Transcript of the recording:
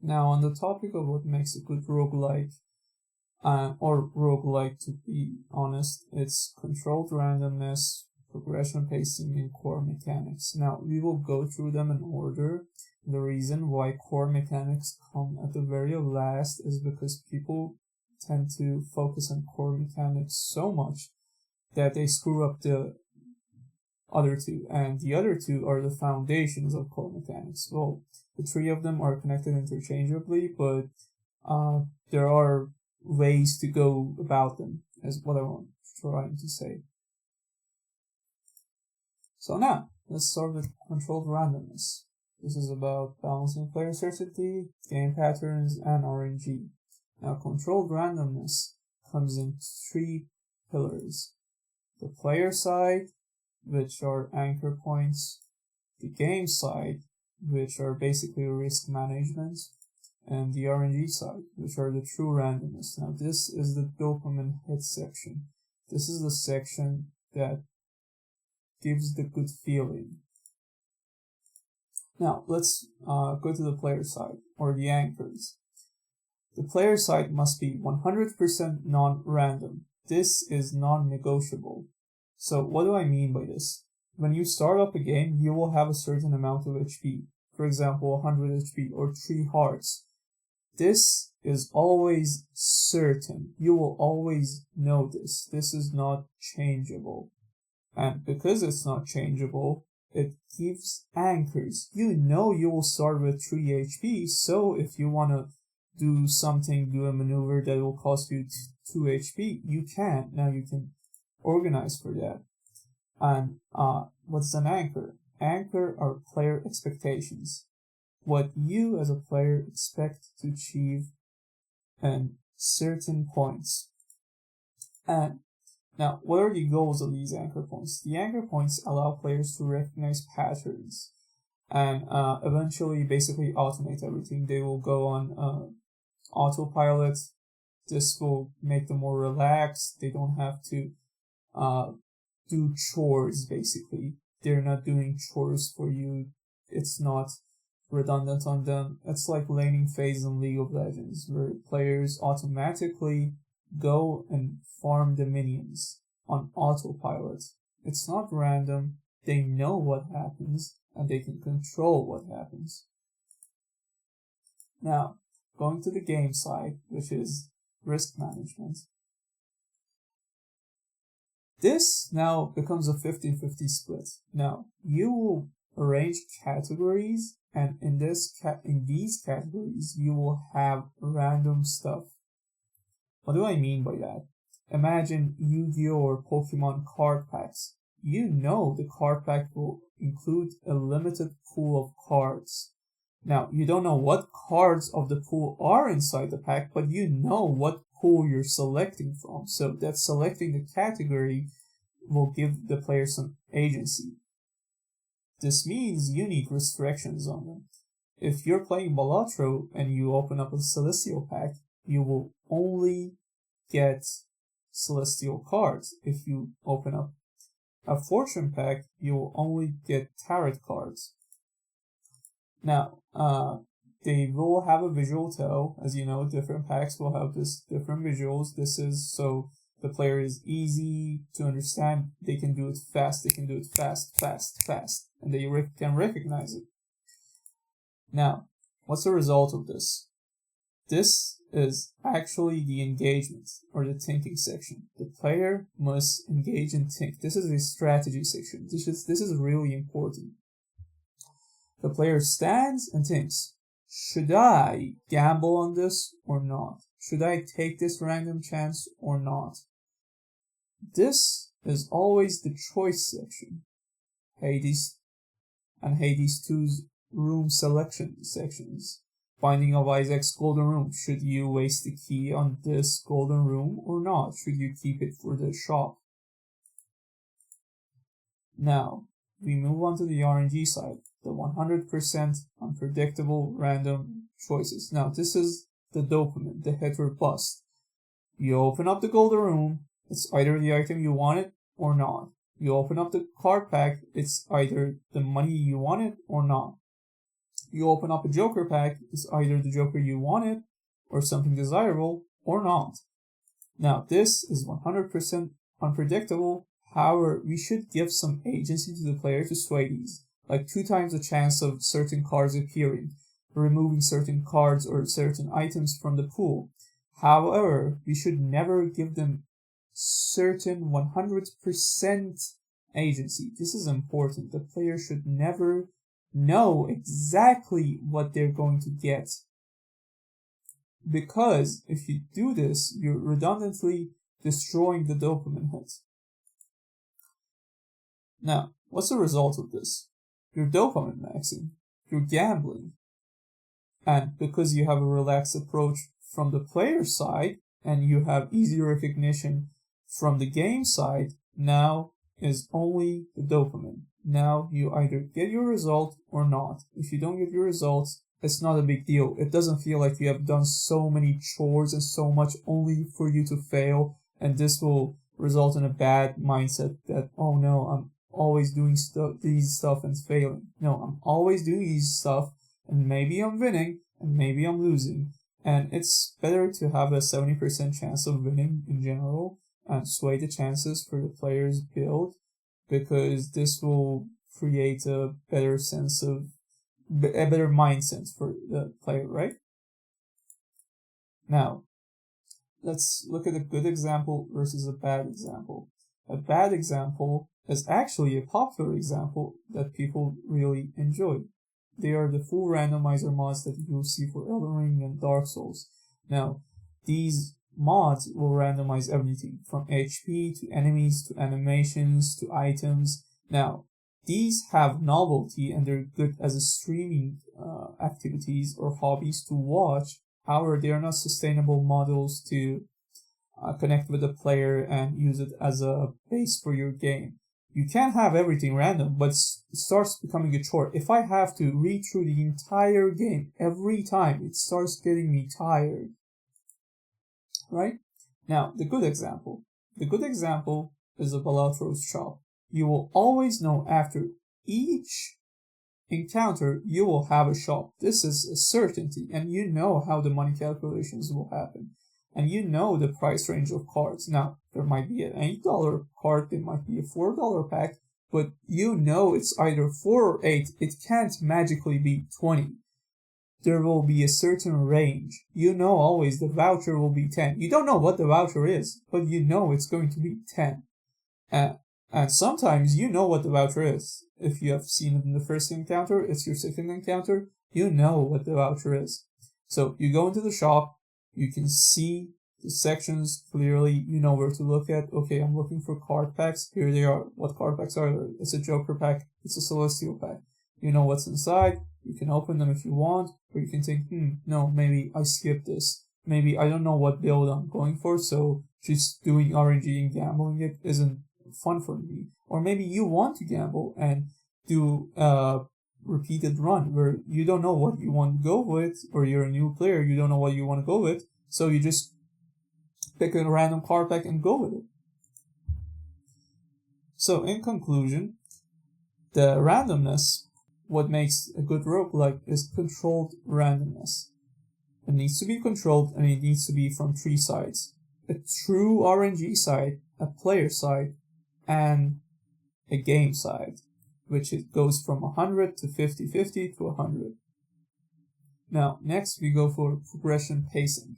Now, on the topic of what makes a good roguelike, or roguelike to be honest, it's controlled randomness, progression pacing, and core mechanics. Now, we will go through them in order. The reason why core mechanics come at the very last is because people tend to focus on core mechanics so much that they screw up the other two, and the other two are the foundations of core mechanics. Well, the three of them are connected interchangeably, but there are ways to go about them, is what I'm trying to say. So now, let's start with controlled randomness. This is about balancing player certainty, game patterns, and RNG. Now, controlled randomness comes in three pillars. The player side, which are anchor points, the game side, which are basically risk management, and the RNG side, which are the true randomness. Now, this is the dopamine hit section. This is the section that gives the good feeling. Now, let's go to the player side, or the anchors. The player side must be 100% non-random. This is non-negotiable. So what do I mean by this? When you start up a game, you will have a certain amount of HP. For example, 100 HP or 3 hearts. This is always certain. You will always know this. This is not changeable. And because it's not changeable, it gives anchors. You know you will start with 3 HP, so if you want to do a maneuver that will cost you 2 HP, you can. Now you can organize for that. And what's an anchor? Anchor are player expectations. What you as a player expect to achieve in certain points. And now, what are the goals of these anchor points? The anchor points allow players to recognize patterns and eventually basically automate everything. They will go on autopilot. This will make them more relaxed. They don't have to do chores, basically. They're not doing chores for you. It's not redundant on them. It's like laning phase in League of Legends, where players automatically go and farm the minions on autopilot. It's not random. They know what happens, and they can control what happens. Now, going to the game side, which is risk management. This now becomes a 50-50 split. Now, you will arrange categories, and in these categories, you will have random stuff. What do I mean by that? Imagine Yu-Gi-Oh! Or Pokemon card packs. You know the card pack will include a limited pool of cards. Now, you don't know what cards of the pool are inside the pack, but you know what pool you're selecting from. So that selecting the category will give the player some agency. This means you need restrictions on them. If you're playing Balatro and you open up a Celestial pack, you will only get Celestial cards. If you open up a Fortune pack, you will only get Tarot cards. Now, they will have a visual tell. As you know, different packs will have different visuals. This is so the player is easy to understand. They can do it fast. They can do it fast. And they can recognize it. Now, what's the result of this? This is actually the engagement, or the thinking section. The player must engage and think. This is the strategy section. This is really important. The player stands and thinks, should I gamble on this or not? Should I take this random chance or not? This is always the choice section. Hades and Hades 2's room selection sections. Binding of Isaac's golden room. Should you waste the key on this golden room or not? Should you keep it for the shop? Now, we move on to the RNG side. The 100% unpredictable random choices. Now, this is the dopamine, the hit or bust. You open up the golden room, it's either the item you wanted or not. You open up the card pack, it's either the money you wanted or not. You open up a Joker pack, it's either the Joker you wanted, or something desirable, or not. Now, this is 100% unpredictable. However, we should give some agency to the player to sway these, like 2 times the chance of certain cards appearing, removing certain cards or certain items from the pool. However, we should never give them certain 100% agency. This is important. The player should never know exactly what they're going to get. Because if you do this, you're redundantly destroying the dopamine hit. Now, what's the result of this? You're dopamine maxing. You're gambling. And because you have a relaxed approach from the player side, and you have easy recognition from the game side, now is only the dopamine. Now you either get your result or not. If you don't get your results, it's not a big deal. It doesn't feel like you have done so many chores and so much only for you to fail, and this will result in a bad mindset that, oh no, I'm always doing these stuff and failing. No, I'm always doing these stuff, and maybe I'm winning, and maybe I'm losing. And it's better to have a 70% chance of winning in general and sway the chances for the player's build, because this will create a better sense of a better mindset for the player, right? Now, let's look at a good example versus a bad example. A bad example is actually a popular example that people really enjoy. They are the full randomizer mods that you'll see for Elden Ring and Dark Souls. Now, these mods will randomize everything from HP to enemies to animations to items. Now, these have novelty and they're good as a streaming activities or hobbies to watch. However, they are not sustainable models to connect with the player and use it as a base for your game. You can have everything random, but it starts becoming a chore. If I have to read through the entire game every time, it starts getting me tired. Right? Now, the good example. The good example is a Balatros shop. You will always know after each encounter, you will have a shop. This is a certainty, and you know how the money calculations will happen. And you know the price range of cards. Now, there might be an $8 card, there might be a $4 pack, but you know it's either 4 or 8. It can't magically be 20. There will be a certain range. You know always the voucher will be 10. You don't know what the voucher is, but you know it's going to be 10. And sometimes you know what the voucher is. If you have seen it in the first encounter, it's your second encounter, you know what the voucher is. So you go into the shop, you can see the sections clearly, you know where to look at. Okay, I'm looking for card packs. Here they are. What card packs are there? It's a Joker pack. It's a Celestial pack. You know what's inside. You can open them if you want, or you can think, no, maybe I skip this. Maybe I don't know what build I'm going for, so just doing RNG and gambling it isn't fun for me. Or maybe you want to gamble and do repeated run where you don't know what you want to go with, or you're a new player, you don't know what you want to go with, so you just pick a random card pack and go with it. So in conclusion, the randomness, what makes a good roguelike is controlled randomness. It needs to be controlled, and it needs to be from 3 sides. A true RNG side, a player side, and a game side, which it goes from 100 to 50-50 to 100. Now, next we go for progression pacing.